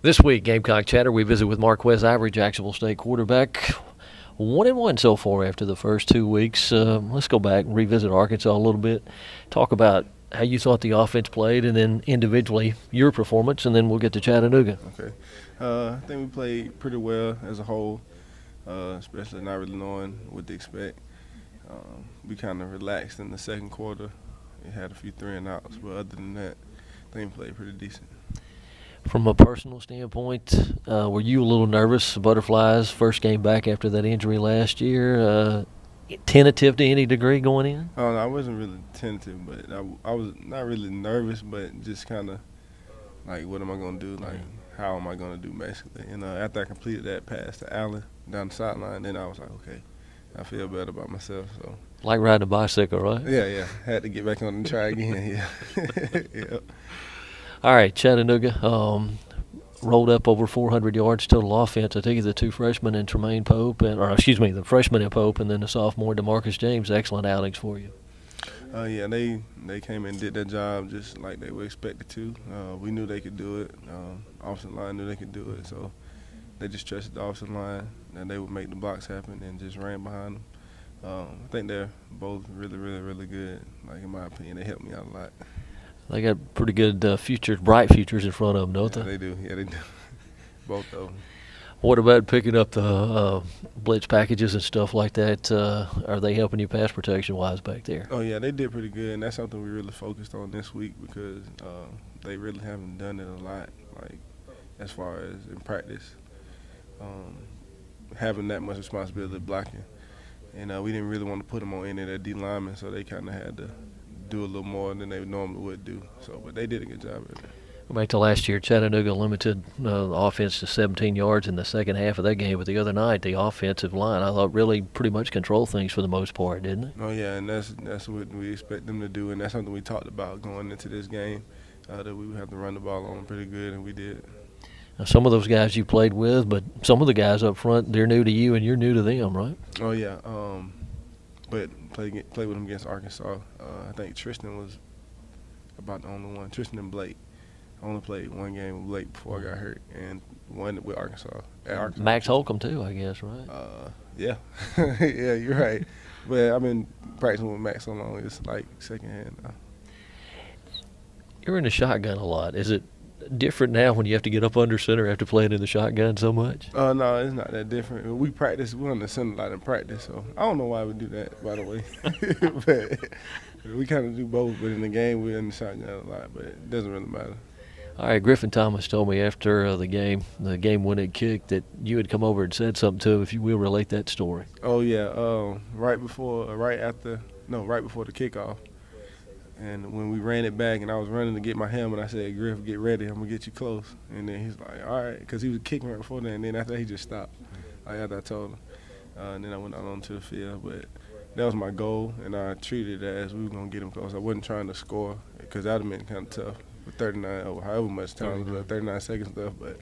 This week, Gamecock Chatter, we visit with Marques, Ivory, Jacksonville State quarterback. 1-1 so far after the first 2 weeks. Let's go back and revisit Arkansas a little bit. Talk about how you thought the offense played, and then individually your performance, and then we'll get to Chattanooga. Okay. I think we played pretty well as a whole, especially not really knowing what to expect. We kind of relaxed in the second quarter. We had a few 3-and-outs, but other than that, I think we played pretty decent. From a personal standpoint, were you a little nervous, butterflies, first game back after that injury last year? Tentative to any degree going in? No, I wasn't really tentative, but I was not really nervous, but just kind of like, what am I going to do? Like, how am I going to do, basically? And after I completed that pass to Allen down the sideline, then I was like, okay, I feel better about myself. So, like riding a bicycle, right? Yeah. Had to get back on and try again, yeah. Yep. All right, Chattanooga rolled up over 400 yards total offense. I think the two freshmen and Tremaine Pope, the freshman and Pope, and then the sophomore DeMarcus James. Excellent outings for you. Yeah, they came in and did their job just like they were expected to. We knew they could do it. Offensive line knew they could do it, so they just trusted the offensive line and they would make the blocks happen and just ran behind them. I think they're both really good. Like, in my opinion, they helped me out a lot. They got pretty good bright futures in front of them, don't Yeah, they? they do. Yeah, they do. Both of them. What about picking up the blitz packages and stuff like that? Are they helping you pass protection-wise back there? Oh, yeah, they did pretty good, and that's something we really focused on this week because they really haven't done it a lot, like, as far as in practice, having that much responsibility blocking. And we didn't really want to put them on any of their D linemen, so they kind of had to do a little more than they normally would do. So, but they did a good job at it. Back to last year, Chattanooga limited the offense to 17 yards in the second half of that game. But the other night, the offensive line, I thought, really pretty much controlled things for the most part, didn't it? Oh, yeah, and that's what we expect them to do, and that's something we talked about going into this game, that we would have to run the ball on them pretty good, and we did. Now, some of those guys you played with, but some of the guys up front, they're new to you and you're new to them, right? Oh, yeah. But play with them against Arkansas. I think Tristan was about the only one. Tristan and Blake. I only played one game with Blake before I got hurt, and one with Arkansas. Max Holcomb too, I guess, right? Yeah. Yeah, you're right. But I've been practicing with Max so long, it's like secondhand now. You're in the shotgun a lot. Is it different now when you have to get up under center after playing in the shotgun so much? No, it's not that different. We're on the center a lot in practice, so I don't know why we do that, by the way. But we kind of do both, but in the game we're in the shotgun a lot, but it doesn't really matter. All right, Griffin Thomas told me after the game-winning kick, that you had come over and said something to him. If you will, relate that story. Oh, yeah, right before the kickoff. And when we ran it back and I was running to get my helmet, I said, Griff, get ready. I'm going to get you close. And then he's like, all right, because he was kicking right before that. And then after that, he just stopped. After I told him. And then I went out onto the field. But that was my goal, and I treated it as we were going to get him close. I wasn't trying to score because that would have been kind of tough with 39 or however much time, 39 seconds left. But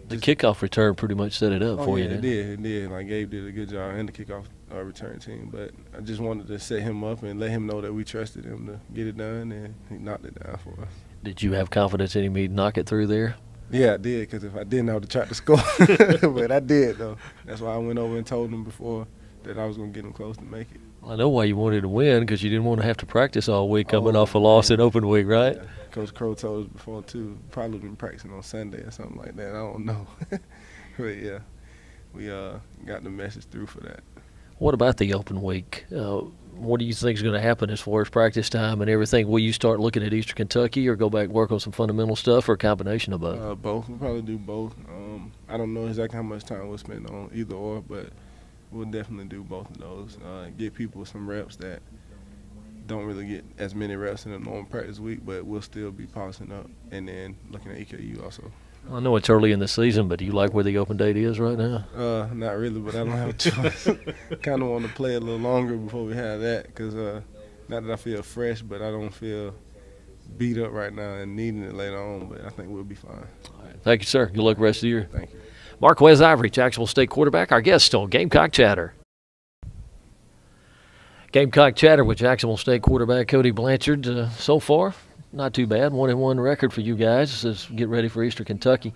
the kickoff return pretty much set it up for you, didn't it? It did. Like, Gabe did a good job, and the kickoff return team. But I just wanted to set him up and let him know that we trusted him to get it done, and he knocked it down for us. Did you have confidence in him to knock it through there? Yeah, I did, because if I didn't, I would have tried to score. But I did, though. That's why I went over and told him before that I was going to get him close to make it. Well, I know why you wanted to win, because you didn't want to have to practice all week coming off a loss in open week, right? Yeah. Coach Crow told us before, too. Probably been practicing on Sunday or something like that. I don't know. But, yeah, we got the message through for that. What about the open week? What do you think is going to happen as far as practice time and everything? Will you start looking at Eastern Kentucky or go back and work on some fundamental stuff, or a combination of both? Both. We'll probably do both. I don't know exactly how much time we'll spend on either or, but we'll definitely do both of those. Get people some reps that don't really get as many reps in a normal practice week, but we'll still be polishing up, and then looking at EKU also. I know it's early in the season, but do you like where the open date is right now? Not really, but I don't have a choice. Kind of want to play a little longer before we have that, because not that I feel fresh, but I don't feel beat up right now and needing it later on, but I think we'll be fine. All right. Thank you, sir. Good luck the rest of the year. Thank you. Marques, Ivory, Jacksonville State quarterback, our guest on Gamecock Chatter. Gamecock Chatter with Jacksonville State quarterback Coty Blanchard. So far, not too bad. 1-1 record for you guys as we get ready for Eastern Kentucky.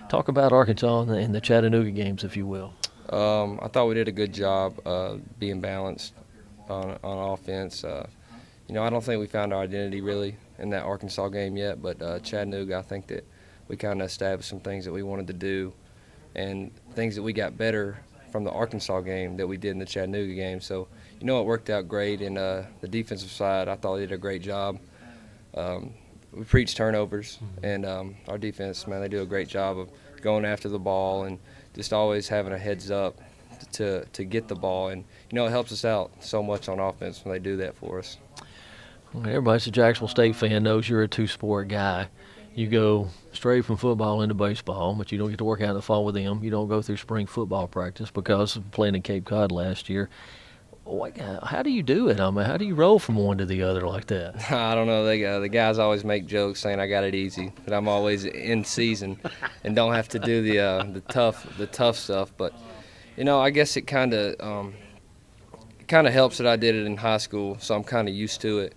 Talk about Arkansas and the Chattanooga games, if you will. I thought we did a good job being balanced on offense. I don't think we found our identity really in that Arkansas game yet, but Chattanooga, I think that we kind of established some things that we wanted to do and things that we got better from the Arkansas game that we did in the Chattanooga game. So, it worked out great. And the defensive side, I thought they did a great job. We preach turnovers, and our defense, man, they do a great job of going after the ball and just always having a heads up to get the ball. And, it helps us out so much on offense when they do that for us. Everybody's a Jacksonville State fan knows you're a two-sport guy. You go straight from football into baseball, but you don't get to work out in the fall with them. You don't go through spring football practice because of playing in Cape Cod last year. How do you do it? How do you roll from one to the other like that? I don't know. The guys always make jokes saying I got it easy, but I'm always in season and don't have to do the tough stuff. But I guess it kind of helps that I did it in high school, so I'm kind of used to it.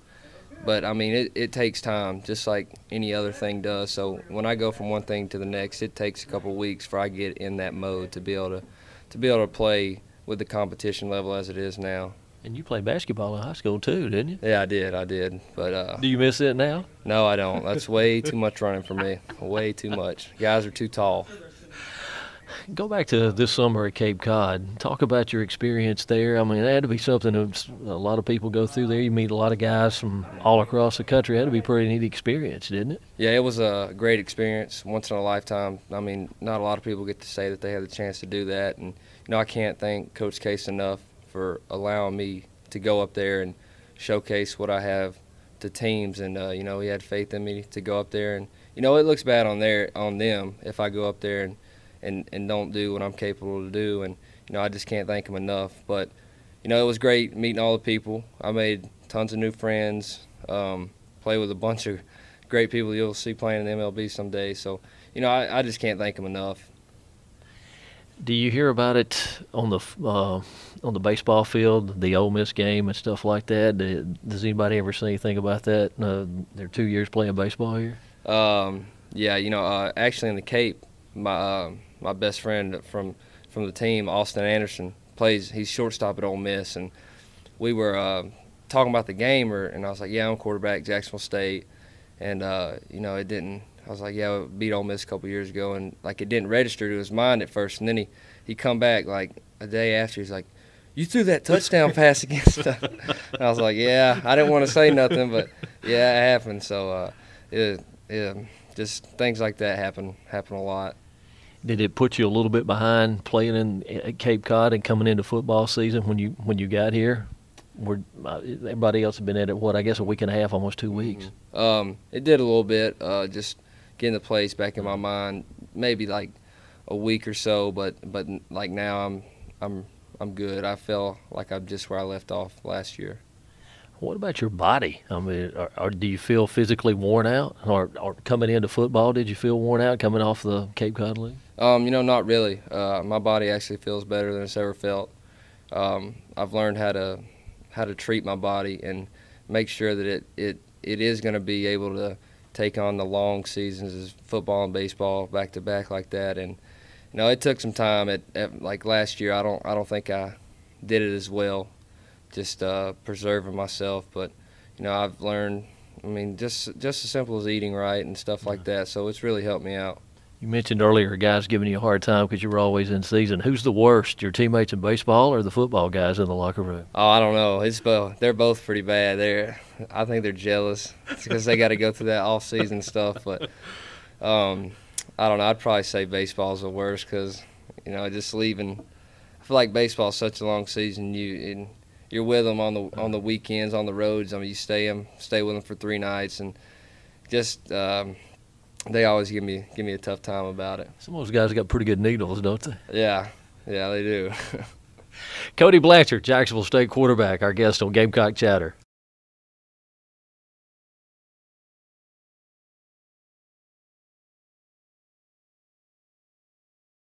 But it takes time, just like any other thing does. So when I go from one thing to the next, it takes a couple weeks for I get in that mode to be able to play with the competition level as it is now. And you played basketball in high school too, didn't you? Yeah, I did. But do you miss it now? No, I don't. That's way too much running for me. Way too much. Guys are too tall. Go back to this summer at Cape Cod. Talk about your experience there. It had to be something that a lot of people go through there. You meet a lot of guys from all across the country. It had to be a pretty neat experience, didn't it? Yeah, it was a great experience, once in a lifetime. Not a lot of people get to say that they have the chance to do that. And, I can't thank Coach Case enough for allowing me to go up there and showcase what I have to teams. And, he had faith in me to go up there. And, it looks bad on them if I go up there and don't do what I'm capable to do. And, I just can't thank them enough. But, it was great meeting all the people. I made tons of new friends, play with a bunch of great people you'll see playing in the MLB someday. So, I just can't thank them enough. Do you hear about it on the baseball field, the Ole Miss game and stuff like that? Does anybody ever say anything about that? They're 2 years playing baseball here. Yeah, actually in the Cape, my best friend from the team, Austin Anderson, he's shortstop at Ole Miss, and we were talking about the game, and I was like, yeah, I'm quarterback, Jacksonville State, and it didn't. I was like, yeah, we beat Ole Miss a couple years ago, and it didn't register to his mind at first, and then he come back a day after, he's like, you threw that touchdown pass against us. And I was like, yeah, I didn't want to say nothing, but yeah, it happened. So just things like that happen a lot. Did it put you a little bit behind playing at Cape Cod and coming into football season when you got here? Everybody else had been at it, I guess a week and a half, almost 2 weeks. It did a little bit, just getting the plays back in my mind, maybe a week or so, but now I'm good. I feel like I'm just where I left off last year. What about your body? Do you feel physically worn out? Or coming into football, did you feel worn out coming off the Cape Cod League? Not really. My body actually feels better than it's ever felt. I've learned how to treat my body and make sure that it is going to be able to take on the long seasons as football and baseball back to back like that. And it took some time. At last year, I don't think I did it as well, just preserving myself. But I've learned. Just as simple as eating right and stuff like that. So it's really helped me out. You mentioned earlier guys giving you a hard time because you were always in season. Who's the worst, your teammates in baseball or the football guys in the locker room? Oh, I don't know. They're both pretty bad. I think they're jealous because they got to go through that off-season stuff. But I don't know. I'd probably say baseball's the worst because just leaving. I feel like baseball's such a long season. You're with them on the weekends, on the roads. You stay with them for 3 nights, and just. They always give me a tough time about it. Some of those guys got pretty good needles, don't they? Yeah, they do. Coty Blanchard, Jacksonville State quarterback, our guest on Gamecock Chatter.